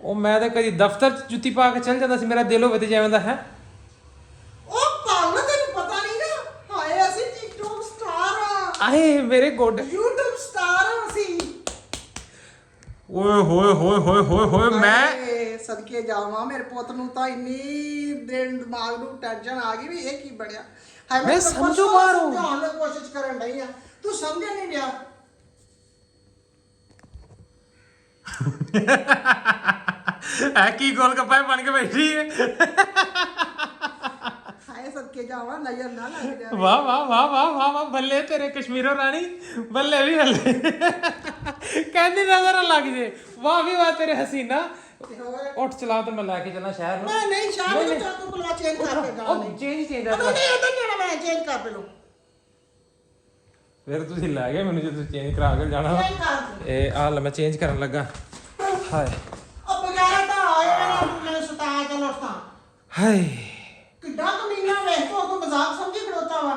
ਉਹ ਮੈਂ ਤਾਂ ਕਦੀ ਦਫ਼ਤਰ 'ਚ ਜੁੱਤੀ ਪਾ ਕੇ ਚੱਲ ਜਾਂਦਾ ਸੀ ਮੇਰਾ ਦਿਲ ਹੋਵੇ ਤੇ ਜਿਵੇਂ ਦਾ ਹੈ ਉਹ ਪਾਗਲ ਤੈਨੂੰ ਪਤਾ ਨਹੀਂ ਨਾ ਹਾਏ ਅਸੀਂ ਟਿਕਟੌਕ ਸਟਾਰ ਆ ਆਏ ਮੇਰੇ ਗੋਡੇ YouTube ਸਟਾਰ ਆ ਅਸੀਂ ਓਏ ਮੈਂ ਸਦਕੇ ਜਾਵਾਂ ਮੇਰੇ ਪੁੱਤ ਨੂੰ ਤਾਂ ਇੰਨੀ ਦਿਨ ਦਿਮਾਗ ਨੂੰ ਟੈਨਸ਼ਨ ਆ ਗਈ ਵੀ ਇਹ ਕੀ ਬਣਿਆ ਹਾਏ ਮੈਂ ਸਮਝੋ ਬਾਹਰ ਹੂੰ ਸਮਝਾਉਣ ਦੀ ਕੋਸ਼ਿਸ਼ ਕਰਨ ਡਈ ਆ ਤੂੰ ਸਮਝ ਨਹੀਂ ਰਿਹਾ ਐ ਕੀ ਗੋਲ ਗੱਪਾ ਬਣ ਕੇ ਬੈਠੀ ਹੈ ਹਾਏ ਸਦਕੇ ਜਾਵਾਂ ਨਜ਼ਰ ਨਾ ਲੱਗ ਜਾਵੇ ਵਾਹ ਬੱਲੇ ਤੇਰੇ ਕਸ਼ਮੀਰੋ ਰਾਣੀ ਬੱਲੇ ਵੀ ਹੱਲੇ ਕਹਿੰਦੀ ਨਜ਼ਰ ਲੱਗ ਜੇ ਵਾਹ ਵੀ ਵਾਹ ਤੇਰੇ ਹਸੀਨਾ ਉੱਠ ਚਲਾ ਤੇ ਮੈਂ ਲੈ ਕੇ ਚੱਲਾਂ ਸ਼ਹਿਰ ਨੂੰ ਮੈਂ ਨਹੀਂ ਸ਼ਾਮ ਨੂੰ ਚਾਹ ਤੂੰ ਬੁਲਾ ਚੇਂਜ ਕਰਕੇ ਜਾਣਾ ਉਹ ਚੇਂਜ ਨਹੀਂ ਇਦਾਂ ਜਾਣਾ ਮੈਂ ਚੇਂਜ ਕਰ ਪਹਿਲੋ ਫਿਰ ਤੁਸੀਂ ਲੈ ਗਏ ਮੈਨੂੰ ਜਦੋਂ ਚੇਂਜ ਕਰਾ ਕੇ ਜਾਣਾ ਵਾ। ਨਹੀਂ ਕਰਦੀ ਇਹ ਆ ਲੈ ਮੈਂ ਚੇਂਜ ਕਰਨ ਲੱਗਾ। ਹਾਏ ਉਹ ਬਗੈਰ ਤਾਂ ਆਏ ਮੈਨੂੰ ਸਤਾ ਕੇ ਲੋਟਾਂ ਹਾਏ ਕਿੱਡਾ ਕਮੀਨਾ ਵੇਖ ਤੂੰ ਮਜ਼ਾਕ ਸਮਝੀ ਖੜੋਤਾ ਵਾ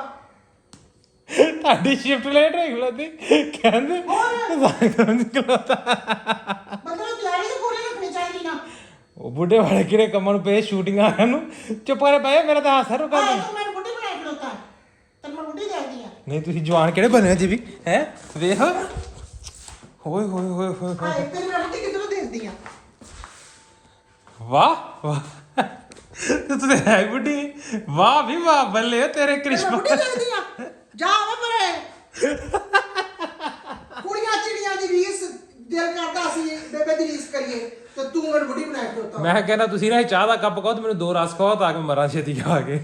ਤੁਹਾਡੀ ਸ਼ਿਫਟ ਲੇਟ ਹੋਈ ਖਲੋਤੀ ਕਹਿੰਦੇ ਖਲੋਤਾ ਮਤਲਬ ਤਿਆਰੀ ਤਾਂ ਪੂਰੀ ਰੱਖਣੀ ਚਾਹੀਦੀ ਨਾ ਉਹ ਬੁੱਢੇ ਵਾਲੇ ਕਿਹੜੇ ਕੰਮਾਂ ਨੂੰ ਪਏ ਸ਼ੂਟਿੰਗਾਂ ਆਇਆ ਨੂੰ ਚੁੱਪ ਕਰ ਪਏ ਮੇਰਾ ਤਾਂ ਹਾਸਾ ਰੁਕਾ ਆਏ ਨਹੀਂ। ਤੂੰ ਮੈਨੂੰ ਬੁੱਢੀ ਬਣਾ ਖੜੋਤਾ ਤੈਨੂੰ ਮੈਂ ਬੁੱਢੀ ਦੇਖਦੀ ਆ ਨਹੀਂ ਤੁਸੀਂ ਜਵਾਨ ਕਿਹੜੇ ਬਣੇ ਜੀ ਵੀ ਹੈ ਵੇਖ ਹੋਏ ਹੋਏ ਹੋਏ ਹੋਏ ਹੋਏ। ਆਏ ਤੇਰੀ ਮੈਂ ਬੁੱਢੀ ਕਿੱਧਰੋਂ ਦੇਖਦੀ ਆ ਵਾਹ ਵਾਹ ਤੂੰ ਤਾਂ ਹੈ ਬੁੱਢੀ ਵਾਹ ਵੀ ਵਾਹ ਬੱਲੇ ਤੇਰੇ ਮੈਂ ਕ੍ਰਿਸ਼ਮਾ ਬੁੱਢੀ ਦੇਖਦੀ ਆ ਜਾ ਵੇ ਪਰੇ ਕੁੜੀਆਂ ਚਿੜੀਆਂ ਦੀ ਰੀਸ ਦਿਲ ਕਰਦਾ ਸੀ ਬੇਬੇ ਦੀ ਰੀਸ ਕਰੀਏ ਤੇ ਤੂੰ ਮੈਨੂੰ ਬੁੱਢੀ ਬਣਾ ਖੜੋਤਾ ਮੈਂ ਕਹਿੰਦਾ ਤੁਸੀਂ ਨਾ ਇਹ ਚਾਹ ਦਾ ਕੱਪ ਕਹੋ ਤੇ ਮੈਨੂੰ 2 ਰਸ ਖਵਾਓ ਤਾਂ ਕਿ ਮੈਂ ਮਰਾਂ ਛੇਤੀ ਖਾ ਕੇ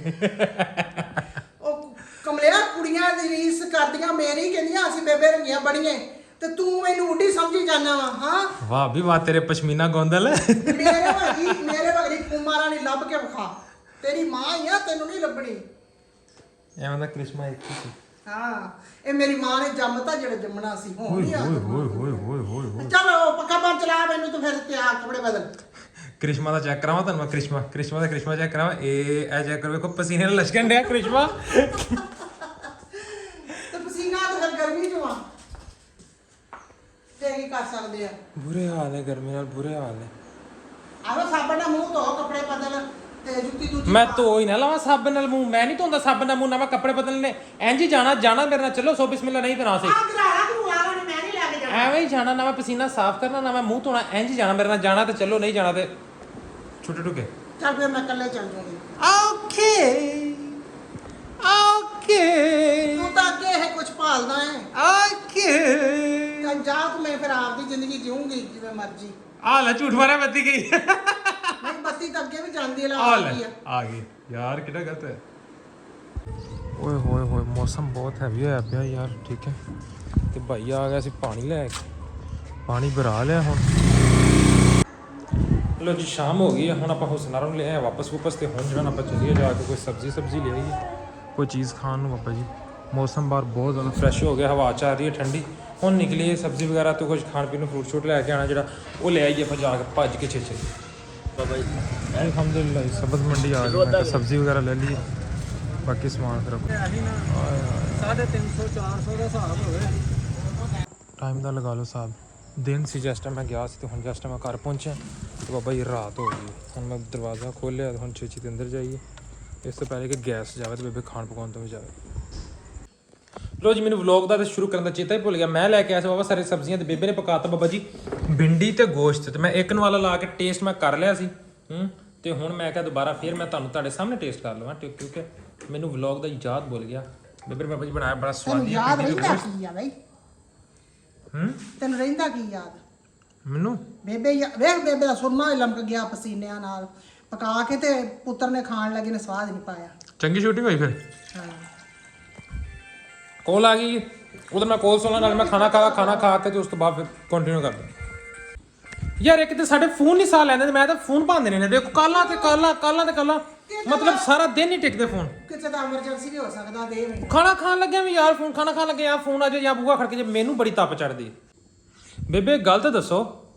ਉਹ ਕਮਲਿਆ ਕੁੜੀਆਂ ਦੀ ਰੀਸ ਕਰਦੀਆਂ ਮੇਰੀ ਕਹਿੰਦੀਆਂ ਅਸੀਂ ਬੇਬੇ ਰੰਗੀਆਂ ਬਣੀਏ ਤੇ ਤੂੰ ਮੈਨੂੰ ਬੁੱਢੀ ਸਮਝੀ ਜਾਂਦਾ ਵਾ ਹਾਂ ਵਾਹ ਵੀ ਵਾਹ ਤੇਰੇ ਪਸ਼ਮੀਨਾ ਗੋਂਦਲ ਮੇਰੇ ਵਗਰੀ ਕੁਮਾਰਾ ਨਹੀਂ ਲੱਭ ਕੇ ਵਿਖਾ ਤੇਰੀ ਮਾਂ ਹੀ ਆ ਤੈਨੂੰ ਨਹੀਂ ਲੱਭਣੀ ਐਵੇਂ ਦਾ ਕ੍ਰਿਸ਼ਮਾ ਇੱਕ ਸੀ। ਹਾਂ ਇਹ ਮੇਰੀ ਮਾਂ ਨੇ ਜੰਮਤਾ ਜਿਹੜਾ ਜੰਮਣਾ ਸੀ ਹੁਣ ਓਏ ਨਹੀਂ ਆ ਹੋਏ ਹੋਏ ਹੋਏ ਹੋਏ ਹੋਏ ਚੱਲ ਉਹ ਪੱਕਾ ਬੰਦ ਚਲਾ ਮੈਨੂੰ ਤੇ ਫਿਰ ਤਿਆਰ ਕੱਪੜੇ ਬਦਲ ਕ੍ਰਿਸ਼ਮਾ ਦਾ ਚੈੱਕ ਕਰਾਵਾਂ ਤੁਹਾਨੂੰ ਮੈਂ ਕ੍ਰਿਸ਼ਮਾ ਦਾ ਚੈੱਕ ਕਰਾਵਾਂ ਇਹ ਚੈੱਕ ਕਰੋ ਵੇਖੋ ਪਸੀਨੇ ਨਾਲ ਲਸ਼ਕਣ ਡਿਆ ਕ੍ਰਿਸ਼ਮਾ ਤੇ ਪਸੀਨਾ ਤੇ ਫਿਰ ਗਰਮੀ ਚੋਂ ਆ ਤੇ ਕੀ ਕਰ ਸਕਦੇ ਆ ਬੁਰੇ ਹਾਲ ਹੈ ਗਰਮੀ ਨਾਲ ਬੁਰੇ ਹਾਲ ਹੈ। ਆਹੋ ਸਾਬਣ ਨਾਲ ਮੂੰਹ ਧੋ ਕੱਪੜੇ ਬਦਲ ਤੇ ਜੁੱਤੀ ਦੂਜੀ ਮੈਂ ਧੋ ਹੀ ਨਾ ਲਾਵਾਂ ਸਾਬਣ ਨਾਲ ਮੂੰਹ ਮੈਂ ਨਹੀਂ ਧੋਂਦਾ ਸਾਬਣ ਨਾਲ ਮੂੰਹ ਨਾ ਮੈਂ ਕੱਪੜੇ ਬਦਲਨੇ ਇੰਜ ਹੀ ਜਾਣਾ ਮੇਰੇ ਨਾਲ ਚੱਲੋ ਸੋ ਬਿਸਮਿਲ੍ਲਾ ਨਹੀਂ ਤਾਂ ਨਾ ਸਹੀ ਆ ਘਰਾੜਾ ਘਰੂੜਾ ਨੇ ਮੈਂ ਨਹੀਂ ਲੈ ਕੇ ਜਾਣਾ ਐਵੇਂ ਹੀ ਜਾਣਾ ਨਾ ਮੈਂ ਪਸੀਨਾ ਸਾਫ਼ ਕਰਨਾ ਨਾ ਮੈਂ ਮੂੰਹ ਧੋਣਾ ਇੰਜ ਹੀ ਜਾਣਾ ਮੇਰੇ ਨਾਲ ਜਾਣਾ ਤੇ ਚੱਲੋ ਨਹੀਂ ਜਾਣਾ ਤੇ ਛੁੱਟੇ ਟੁਕੇ ਚੱਲ ਫਿਰ ਮੈਂ ਇਕੱਲੇ ਚੱਲ ਜਾਊਂਗੀ ਓਕੇ ਤੂੰ ਤਾਂ ਅੱਗੇ ਇਹ ਕੁਝ ਭਾਲਦਾ ਹੈ ਓਕੇ ਤਾਂ ਜਾ ਤੂੰ ਮੈਂ ਫਿਰ ਆਪਦੀ ਜ਼ਿੰਦਗੀ ਜੀਊਂਗੀ ਜਿਵੇਂ ਮਰਜ਼ੀ ਆ ਲੈ ਝੂਠ ਮਾਰਿਆ ਬੱਤੀ ਗਈ ਨਹੀਂ ਬੱਤੀ ਤਾਂ ਅੱਗੇ ਵੀ ਜਾਂਦੀ ਹੈ ਆ ਲੈ ਲੱਗਦੀ ਆ ਆ ਗਈ ਯਾਰ ਕਿਹੜਾ ਗਲਤ ਹੈ। ਓਏ ਹੋਏ ਹੋਏ ਮੌਸਮ ਬਹੁਤ ਹੈਵੀ ਹੋਇਆ ਪਿਆ ਯਾਰ ਠੀਕ ਹੈ ਤੇ ਭਾਈ ਆ ਗਿਆ ਸੀ ਪਾਣੀ ਲੈ ਕੇ ਪਾਣੀ ਭਰਾ ਲਿਆ ਹੁਣ ਲੋ ਜੀ ਸ਼ਾਮ ਹੋ ਗਈ ਹੈ ਹੁਣ ਆਪਾਂ ਹੁਸਨਾਰਾ ਨੂੰ ਲੈ ਆਏ ਵਾਪਸ ਤੇ ਹੁਣ ਜਿਹੜਾ ਆਪਾਂ ਚੱਲੀਏ ਜਾ ਕੇ ਕੋਈ ਸਬਜ਼ੀ ਲੈ ਆਈਏ ਕੋਈ ਚੀਜ਼ ਖਾਣ ਨੂੰ ਬਾਬਾ ਜੀ ਮੌਸਮ ਬਾਹਰ ਬਹੁਤ ਜ਼ਿਆਦਾ ਫਰੈਸ਼ ਹੋ ਗਿਆ ਹਵਾ ਚੱਲ ਰਹੀ ਹੈ ਠੰਡੀ ਹੁਣ ਨਿਕਲੀਏ ਸਬਜ਼ੀ ਵਗੈਰਾ ਤੇ ਕੁਝ ਖਾਣ ਪੀਣ ਨੂੰ ਫਰੂਟ ਸ਼ੂਟ ਲੈ ਕੇ ਆਣਾ ਜਿਹੜਾ ਉਹ ਲੈ ਆਈਏ ਆਪਾਂ ਜਾ ਕੇ ਭੱਜ ਕੇ ਛੇ ਬਾਬਾ ਜੀ ਅਲਹਮਦੁਲਿਲਾ ਸਬਜ਼ ਮੰਡੀ ਆ ਗਈ ਮੈਂ ਸਬਜ਼ੀ ਵਗੈਰਾ ਲੈ ਲਈ ਬਾਕੀ ਸਮਾਨ ਫਿਰ 350 400 ਦਾ ਹਿਸਾਬ ਹੋਵੇ ਟਾਈਮ ਦਾ ਲਗਾ ਲਓ ਸਾਹਿਬ ਦਿਨ ਸੀ ਜਿਸ ਟਾਈਮ ਮੈਂ ਗਿਆ ਸੀ ਤੇ ਹੁਣ ਜਿਸ ਟਾਈਮ ਮੈਂ ਘਰ ਪਹੁੰਚਿਆ ਤੇ ਬਾਬਾ ਜੀ ਰਾਤ ਹੋ ਗਈ ਹੁਣ ਮੈਂ ਦਰਵਾਜ਼ਾ ਖੋਲ੍ਹਿਆ ਤੇ ਹੁਣ ਛੇਤੀ ਦੇ ਅੰਦਰ ਜਾਈਏ ਇਸ ਤੋਂ ਪਹਿਲੇ ਕਿ ਗੈਸ ਜਾਵੇ ਤੇ ਬੇਬੇ ਖਾਣ ਪਕਾਉਣ ਤੋਂ ਵੀ ਜਾਵੇ। ਲੋ ਜੀ ਮੈਨੂੰ ਵਲੌਗ ਦਾ ਤੇ ਸ਼ੁਰੂ ਕਰਨ ਦਾ ਚੇਤਾ ਹੀ ਭੁੱਲ ਗਿਆ ਮੈਂ ਲੈ ਕੇ ਆਇਆ ਸੀ ਬਾਬਾ ਸਾਰੇ ਸਬਜ਼ੀਆਂ ਤੇ ਬੇਬੇ ਨੇ ਪਕਾਤਾ ਬਾਬਾ ਜੀ ਭਿੰਡੀ ਤੇ ਗੋਸ਼ਤ ਤੇ ਮੈਂ ਇੱਕ ਨੂੰ ਵਾਲਾ ਲਾ ਕੇ ਟੇਸਟ ਮੈਂ ਕਰ ਲਿਆ ਸੀ ਤੇ ਹੁਣ ਮੈਂ ਕਿਹਾ ਦੁਬਾਰਾ ਫਿਰ ਮੈਂ ਤੁਹਾਡੇ ਸਾਹਮਣੇ ਟੇਸਟ ਕਰ ਲਵਾਂ ਕਿਉਂਕਿ ਮੈਨੂੰ ਵਲੌਗ ਦਾ ਯਾਦ ਭੁੱਲ ਗਿਆ। ਬੇਬੇ ਨੇ ਬਾਬਾ ਜੀ ਬਣਾਇਆ ਬੜਾ ਤੈਨੂੰ ਸਵਾਦੀ ਯਾਦ ਰਹਿੰਦਾ ਕੀ ਆ ਬਈ ਤੈਨੂੰ ਰਹਿੰਦਾ ਕੀ ਯਾਦ ਮੈਨੂੰ ਬੇਬੇ ਵੇਖ ਬੇਬੇ ਦਾ ਸੁਰਮਾ ਹੀ ਲਮਕ ਗਿਆ ਪਸੀਨਿਆਂ ਨਾਲ ਪਕਾ ਕੇ ਤੇ ਪੁੱਤਰ ਨੇ ਖਾਣ ਲੱਗੇ ਨੇ ਸਵਾਦ ਨਹੀਂ ਪਾਇਆ ਚੰਗੀ ਸ਼ੂਟਿੰਗ ਹੋਈ ਫਿਰ ਹਾਂ ਕੋਲ ਆ ਗਈ ਉਧਰ ਮੈਂ ਕੋਲ ਸੁਣਨ ਨਾਲ ਮੈਂ ਖਾਣਾ ਖਾ ਕੇ ਤੇ ਉਸ ਤੋਂ ਬਾਅਦ ਫਿਰ ਕੰਟੀਨਿਊ ਕਰਦਾ ਯਾਰ ਇੱਕ ਤੇ ਸਾਡੇ ਫੋਨ ਨਹੀਂ ਸਾਹ ਲੈਂਦੇ ਮੈਂ ਤਾਂ ਫੋਨ ਭਾਂਦੇ ਨੇ ਦੇਖੋ ਕਾਲਾਂ ਤੇ ਕਾਲਾਂ ਮਤਲਬ ਸਾਰਾ ਦਿਨ ਹੀ ਟਿਕਦੇ ਫੋਨ ਕਿਸੇ ਦਾ ਐਮਰਜੈਂਸੀ ਵੀ ਹੋ ਸਕਦਾ ਦੇ ਮੈਨੂੰ ਖਾਣਾ ਖਾਣ ਲੱਗਿਆ ਵੀ ਯਾਰ ਫੋਨ ਖਾਣਾ ਖਾਣ ਲੱਗੇ ਆ ਫੋਨ ਆ ਜਾ ਜਾਂ ਬੂਹਾ ਖੜਕੇ ਜੇ ਮੈਨੂੰ ਬੜੀ ਤਪ ਚੜਦੀ ਬੇਬੇ ਗਲਤ ਦੱਸੋ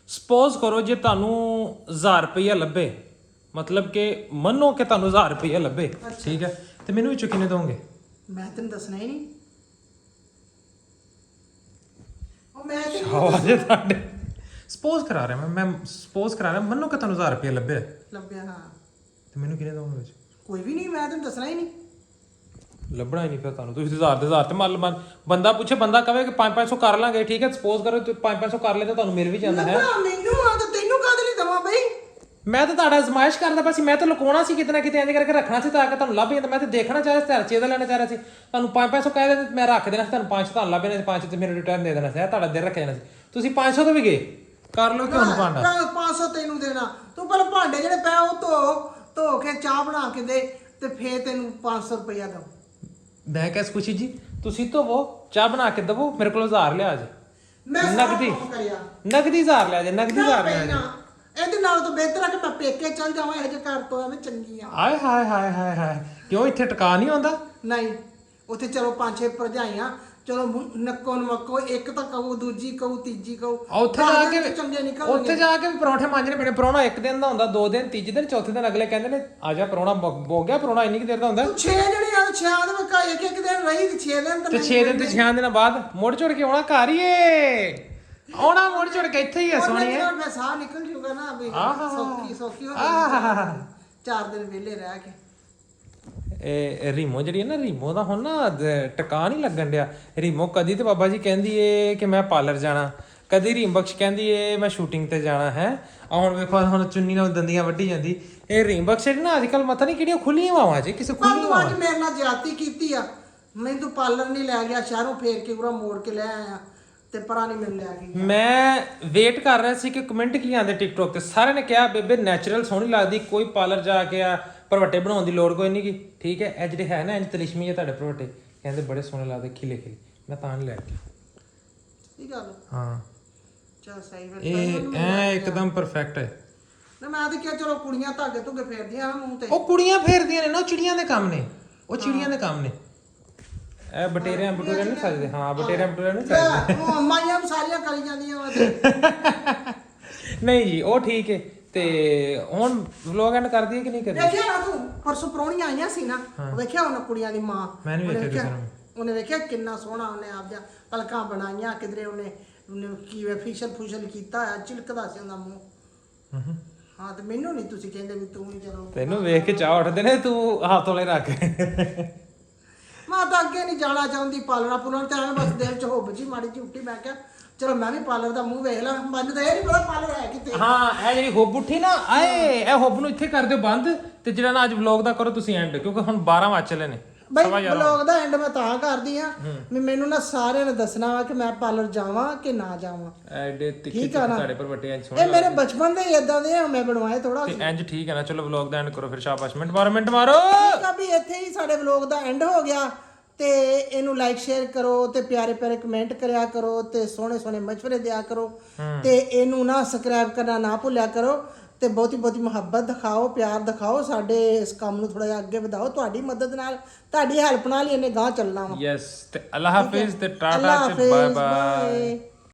ਸਪੋਜ਼ ਕਰੋ ਜੇ ਤੁਹਾਨੂੰ 1000 ਰੁਪਇਆ ਲੱਭੇ ਮਤਲਬ ਕਿ ਮੰਨੋ ਕਿ ਤੁਹਾਨੂੰ 1000 ਰੁਪਇਆ ਲੱਭੇ ਠੀਕ ਹੈ ਤੇ ਮੈਨੂੰ ਵਿੱਚੋਂ ਕਿੰਨੇ ਦੋਗੇ ਮੈਂ ਤੈਨੂੰ ਦੱਸਣਾ ਹੀ ਨਹੀਂ ਉਹ ਮੈਂ ਤੇ ਆਵਾਜ਼ ਤੁਹਾਡੇ ਸਪੋਜ਼ ਕਰਾ ਰਿਹਾ ਮੈਂ ਸਪੋਜ਼ ਕਰਾ ਰਿਹਾ ਮੰਨੋ ਕਿ ਤੁਹਾਨੂੰ 1000 ਰੁਪਇਆ ਲੱਭਿਆ ਲੱਭਿਆ ਹਾਂ ਤੇ ਮੈਨੂੰ ਕਿੰਨੇ ਦੋਗੇ ਵਿੱਚ ਕੋਈ ਵੀ ਨਹੀਂ ਮੈਂ ਤੈਨੂੰ ਦੱਸਣਾ ਹੀ ਨਹੀਂ ਲੱਭਣਾ ਹੀ ਨਹੀਂ ਫਿਰ ਤੁਹਾਨੂੰ ਤੁਸੀਂ 1000 ਦੇ 1000 ਤੇ ਮੰਨ ਬੰਦਾ ਪੁੱਛੇ ਬੰਦਾ ਕਵੇ ਕਿ 500 ਕਰ ਲਾਂਗੇ ਠੀਕ ਹੈ ਸਪੋਜ਼ ਕਰੋ ਤੁਸੀਂ 500 ਕਰ ਲੈ ਤਾਂ ਤੁਹਾਨੂੰ ਮਿਲ ਵੀ ਜਾਂਦਾ ਹੈ ਲੱਭਣਾ ਮੈਨੂੰ ਆ ਤਾਂ ਤੈਨੂੰ ਕਾਹਦੇ ਲਈ ਦਵਾਂ ਬਈ ਮੈਂ ਤਾਂ ਤੁਹਾਡਾ ਅਜ਼ਮਾਇਸ਼ ਕਰਦਾ ਪਿਆ ਸੀ ਮੈਂ ਤਾਂ ਲੁਕਾਉਣਾ ਸੀ ਕਿਤੇ ਨਾ ਕਿਤੇ ਇੰਜ ਕਰਕੇ ਰੱਖਣਾ ਸੀ ਤਾਂ ਕਿ ਤੁਹਾਨੂੰ ਲੱਭ ਜਾਂਦਾ ਮੈਂ ਤਾਂ ਦੇਖਣਾ ਚਾਹ ਰਿਹਾ ਸੀ ਚੇਦਾ ਲੈਣਾ ਚਾਹ ਰਿਹਾ ਸੀ ਤੁਹਾਨੂੰ 500 ਕਹਿ ਦਿੰਦੇ ਮੈਂ ਰੱਖ ਦੇਣਾ ਸੀ ਤੁਹਾਨੂੰ 500 ਤੁਹਾਨੂੰ ਲੱਭ ਜਾਣਾ ਸੀ 500 ਤੇ ਮੈਨੂੰ ਰਿਟਰਨ ਦੇ ਦੇਣਾ ਸੀ ਤੁਹਾਡਾ ਦਿਲ ਰੱਖ ਜਾਣਾ ਸੀ ਤੁਸੀਂ 500 ਤੋਂ ਵੀ ਗਏ ਕਰ ਲਓ ਕਿਉਂ ਨਹੀਂ ਭਾਂਡਾ 500 ਤੈਨੂੰ ਦੇਣਾ ਤੂੰ ਪਹਿਲਾਂ ਭਾਂਡੇ ਜਿਹੜੇ ਪਏ ਉਹ ਧੋ ਕੇ ਚਾਹ ਬਣਾ ਕੇ ਦੇ ਤੇ ਫੇਰ ਤੈਨੂੰ 500 ਰੁਪਇਆ ਦਊ ਮੈਂ ਕਿਹਾ ਖੁਸ਼ੀ ਜੀ ਤੁਸੀਂ ਧੋਵੋ ਚਾਹ ਬਣਾ ਕੇ ਦਵੋ ਮੇਰੇ ਕੋਲ 1000 ਲਿਆ ਜੇ ਮੈਂ ਨਗਦੀ ਕਰਿਆ ਨਗਦੀ 1000 ਲਿਆ ਜੇ ਨਗਦੀ 1000 ਲਿਆ ਜੇ ਇਹਦੇ ਨਾਲ ਤਾਂ ਬਿਹਤਰ ਆ ਕਿ ਮੈਂ ਪੇਕੇ ਚੱਲ ਜਾਵਾਂ ਇਹ ਜੇ ਘਰ ਤੋਂ ਐਵੇਂ ਚੰਗੀ ਆ ਆਏ ਹਾਏ ਕਿਉਂ ਇੱਥੇ ਟਿਕਾ ਨਹੀਂ ਆਉਂਦਾ ਨਹੀਂ ਉੱਥੇ ਚਲੋ 5-6 ਭਰਜਾਈਆਂ ਚਲੋ ਨੱਕੋ ਨਮਕੋ ਇੱਕ ਤਾਂ ਕਹੂ ਦੂਜੀ ਕਹੂ ਤੀਜੀ ਕਹੂ ਉੱਥੇ ਜਾ ਕੇ ਚੰਗੇ ਨਿਕਲ ਉੱਥੇ ਜਾ ਕੇ ਵੀ ਪਰੌਂਠੇ ਮਾਂਜਣੇ ਪੈਣੇ। ਪਰੌਣਾ ਇੱਕ ਦਿਨ ਦਾ ਹੁੰਦਾ, 2 ਦਿਨ, ਤੀਜੇ ਦਿਨ, ਚੌਥੇ ਦਿਨ ਅਗਲੇ ਕਹਿੰਦੇ ਨੇ ਆ ਜਾ ਪਰੌਣਾ ਹੋ ਗਿਆ। ਪਰੌਣਾ ਇੰਨੀ ਕਿ ਦੇਰ ਦਾ ਹੁੰਦਾ 6 ਜਣੇ ਆ 6 ਦੇ ਮੈਂ ਇੱਕ ਦਿਨ ਰਹੀ ਤੇ 6 ਦਿਨ ਤੇ 6 ਦਿਨ ਤੇ 6 ਦਿਨਾਂ ਬਾਅਦ ਮੁੜ ਚੁੜ ਕੇ ਆਉਣਾ ਘਰ ਹੀ ਏ। ਆਉਣਾ ਮੁੜ ਚੁੜ ਕੇ ਇੱਥੇ ਹੀ ਆ ਸੋਹਣੀਏ। ਮੈਂ ਸਾਹ ਨਿਕਲ ਜੂਗਾ ਨਾ ਵੀ ਸੌਖੀ ਹੋ ਆਹ 4 ਦਿਨ ਵਿਹਲੇ ਰਹਿ ਕੇ। ਇਹ ਰੀਮੋ ਜਿਹੜੀ ਹੈ ਨਾ, ਰੀਮੋ ਦਾ ਹੁਣ ਨਾ ਟਿਕਾ ਨਹੀਂ ਲੱਗਣ ਡਿਆ। ਰੀਮੋ ਕਦੀ ਤੇ ਬਾਬਾ ਜੀ ਕਹਿੰਦੀ ਏ ਕਿ ਮੈਂ ਪਾਰਲਰ ਜਾਣਾ, ਕਦੀ ਰੀਮ ਬਖਸ਼ ਕਹਿੰਦੀ ਏ ਮੈਂ ਸ਼ੂਟਿੰਗ ਤੇ ਜਾਣਾ ਹੈ। ਆ ਹੁਣ ਵੇਖੋ ਹੁਣ ਚੁੰਨੀ ਨਾਲ ਦੰਦੀਆਂ ਵੱਢੀ ਜਾਂਦੀ। ਇਹ ਰੀਮ ਬਖਸ਼ ਜਿਹੜੀ ਨਾ ਅੱਜ ਕੱਲ ਮਤਾ ਨਹੀਂ ਕਿਹੜੀਆਂ ਖੁੱਲੀਆਂ ਵਾਵਾਂ ਜੀ, ਕਿਸੇ ਖੁੱਲੀਆਂ ਤੂੰ ਅੱਜ ਮੇਰੇ ਨਾਲ ਜ਼ਿਆਦਤੀ ਕੀਤੀ ਆ। ਮੈਨੂੰ ਤੂੰ ਪਾਰਲਰ ਨਹੀਂ ਲੈ ਗਿਆ, ਸ਼ਹਿਰੋਂ ਫੇਰ ਕੇ ਪੂਰਾ ਮੋੜ ਕੇ ਲੈ ਆਇਆ ਤੇ ਪਰਾਂ ਨਹੀਂ ਮੈਨੂੰ ਲੈ ਗਈ। ਮੈਂ ਵੇਟ ਕਰ ਰਿਹਾ ਸੀ ਕਿ ਕਮੈਂਟ ਕੀ ਆਉਂਦੇ ਟਿਕਟੋਕ ਤੇ। ਸਾਰਿਆਂ ਨੇ ਕਿਹਾ ਬੇਬੇ ਨੈਚੁਰਲ ਸੋਹਣੀ ਲੱਗਦੀ, ਕੋਈ ਪਾਰਲਰ ਜਾ ਕੇ ਆ ਭਰਵੱਟੇ ਬਣਾਉਣ ਦੀ ਲੋੜ ਕੋਈ ਨਹੀਂ ਗੀ। ਠੀਕ ਹੈ, ਇਹ ਜਿਹੜੇ ਹੈ ਨਾ ਇੰਜ ਤਲਿਸ਼ਮੀ ਹੈ ਤੁਹਾਡੇ ਭਰਵੱਟੇ, ਕਹਿੰਦੇ ਬੜੇ ਸੋਹਣੇ ਲੱਗਦੇ ਖਿਲੇ ਖਿਲੇ। ਮੈਂ ਤਾਂ ਨਹੀਂ ਲੈ ਕੇ ਕੀ ਗੱਲ? ਹਾਂ ਚਲ ਸਹੀ ਫਿਰ ਇਹ ਐ ਇੱਕਦਮ ਪਰਫੈਕਟ ਹੈ। ਨਾ ਮੈਂ ਤਾਂ ਕਿਹਾ ਚਲੋ ਕੁੜੀਆਂ ਧਾਗੇ ਧੁਗੇ ਫੇਰਦੀਆਂ ਮੂੰਹ ਤੇ। ਉਹ ਕੁੜੀਆਂ ਫੇਰਦੀਆਂ ਨੇ ਨਾ, ਉਹ ਚਿੜੀਆਂ ਦੇ ਕੰਮ ਨੇ, ਉਹ ਚਿੜੀਆਂ ਦੇ ਕੰਮ ਨੇ। ਇਹ ਬਟੇਰਿਆਂ ਬਟੂਰਿਆਂ ਨਹੀਂ ਸਕਦੇ। ਹਾਂ ਬਟੇਰਿਆਂ ਬਟੂਰਿਆਂ ਨਹੀਂ ਸਕਦੇ। ਉਹ ਮਾਈਆਂ ਵੀ ਸਾਰੀਆਂ ਕਰੀ ਜਾਂਦੀਆਂ ਵਾ ਤੇ ਨਹੀਂ ਜੀ ਉਹ ਠੀਕ ਹੈ। ਤੇ ਹੁਣ ਵਲੌਗ ਐਂਡ ਕਰਦੀ ਹੈ ਕਿ ਨਹੀਂ ਕਰਦੀ? ਵੇਖਿਆ ਨਾ ਤੂੰ ਪਰਸੋਂ ਪ੍ਰਾਹੁਣੀਆਂ ਆਈਆਂ ਸੀ ਨਾ, ਵੇਖਿਆ ਉਹਨਾਂ ਕੁੜੀਆਂ ਦੀ ਮਾਂ। ਮੈਂ ਨਹੀਂ ਵੇਖਿਆ ਕਿਸੇ ਨੂੰ। ਉਹਨੇ ਵੇਖਿਆ ਕਿੰਨਾ ਸੋਹਣਾ ਉਹਨੇ ਆਪਦੀਆਂ ਪਲਕਾਂ ਬਣਾਈਆਂ, ਕਿਧਰੇ ਉਹਨੇ ਕੀ ਫੇਸ਼ੀਅਲ ਫੂਸ਼ਲ ਕੀਤਾ ਆ, ਚਿਲਕਦਾ ਸੀ ਉਹਦਾ ਮੂੰਹ। ਹਾਂ ਤੇ ਮੈਨੂੰ ਨਹੀਂ ਤੁਸੀਂ ਕਹਿੰਦੇ ਵੀ ਤੂੰ ਹੀ ਚਲੋ। ਤੈਨੂੰ ਵੇਖ ਕੇ ਚਾਹ ਉੱਠਦੇ ਨੇ, ਤੂੰ ਹੱਥ ਵਾਲੇ ਰੱਖ। ਮੈਂ ਤਾਂ ਅੱਗੇ ਨਹੀਂ ਜਾਣਾ ਚਾਹੁੰਦੀ ਪਾਲਣਾ ਪੁਲਣ ਤੇ ਐਵੇਂ ਬਸ ਦਿਲ ਚ ਹੋਬ ਜੀ ਮਾੜੀ ਜੀ ਉੱਠੀ। ਮੈਂ ਕਿਹਾ ਚਲੋ ਮੈਂ ਵੀ ਪਾਰਲਰ ਦਾ ਮੂੰਹ ਵੇਖ ਲਾਂ। ਮੈਨੂੰ ਤਾਂ ਇਹ ਨਹੀਂ ਪਤਾ ਪਾਰਲਰ ਹੈ ਕਿੱਥੇ। ਹਾਂ ਇਹ ਜਿਹੜੀ ਹੁੱਬ ਉੱਠੀ ਨਾ, ਆਏ ਇਹ ਹੁੱਬ ਨੂੰ ਇੱਥੇ ਕਰ ਦਿਓ ਬੰਦ ਤੇ ਜਿਹੜਾ ਨਾ ਅੱਜ ਵਲੌਗ ਦਾ ਕਰੋ ਤੁਸੀਂ ਐਂਡ, ਕਿਉਂਕਿ ਹੁਣ 12 ਵੱਜ ਚਲੇ ਨੇ। ਬਈ ਵਲੌਗ ਦਾ ਐਂਡ ਮੈਂ ਤਾਂ ਕਰਦੀ ਆ ਵੀ ਮੈਨੂੰ ਨਾ ਸਾਰਿਆਂ ਨੇ ਦੱਸਣਾ ਵਾ ਕਿ ਮੈਂ ਪਾਰਲਰ ਜਾਵਾਂ ਕਿ ਨਾ ਜਾਵਾਂ। ਐਡੇ ਤਿੱਖੇ ਤੁਹਾਡੇ ਭਰਵੱਟੇ ਇੰਜ ਇਹ ਮੇਰੇ ਬਚਪਨ ਦੇ ਇਦਾਂ ਦੇ ਆ, ਮੈਂ ਬਣਵਾਏ ਥੋੜਾ ਤੇ ਇੰਜ ਠੀਕ ਹੈ ਨਾ। ਚਲੋ ਵਲੌਗ ਦਾ ਐਂਡ ਕਰੋ ਫਿਰ। ਸ਼ਾਬਾਸ਼, ਮਿੰਟ ਮਾਰੋ ਮਿੰਟ ਮਾਰੋ। ਠੀਕ ਆ ਵੀ ਇੱਥੇ ਹੀ ਸਾਡੇ ਵਲੌਗ ਦਾ ਐਂਡ ਹੋ ਗਿਆ। ਤੇ ਇਹਨੂੰ ਲਾਈਕ ਸ਼ੇਅਰ ਕਰੋ ਤੇ ਪਿਆਰੇ ਪਿਆਰੇ ਕਮੈਂਟ ਕਰਿਆ ਕਰੋ ਤੇ ਸੋਹਣੇ ਸੋਹਣੇ ਮਸ਼ਵਰੇ ਦਿਆ ਕਰੋ ਤੇ ਇਹਨੂੰ ਨਾ ਸਬਸਕ੍ਰਾਈਬ ਕਰਨਾ ਨਾ ਭੁੱਲਿਆ ਕਰੋ ਤੇ ਬਹੁਤੀ ਬਹੁਤੀ ਮੁਹੱਬਤ ਦਿਖਾਓ, ਪਿਆਰ ਦਿਖਾਓ। ਸਾਡੇ ਇਸ ਕੰਮ ਨੂੰ ਥੋੜਾ ਜਿਹਾ ਅੱਗੇ ਵਧਾਓ। ਤੁਹਾਡੀ ਮਦਦ ਨਾਲ, ਤੁਹਾਡੀ ਹੈਲਪ ਨਾਲ ਹੀ ਇਹਨੇ ਗਾਂਹ ਚੱਲਣਾ ਵਾ। ਯੈਸ ਤੇ ਅੱਲਾ ਹਾਫਿਜ਼ ਤੇ ਅੱਲਾ ਟਾਟਾ ਤੇ ਹਾਫਿਜ਼, ਬਾਏ ਬਾਏ। ਬਾਏ।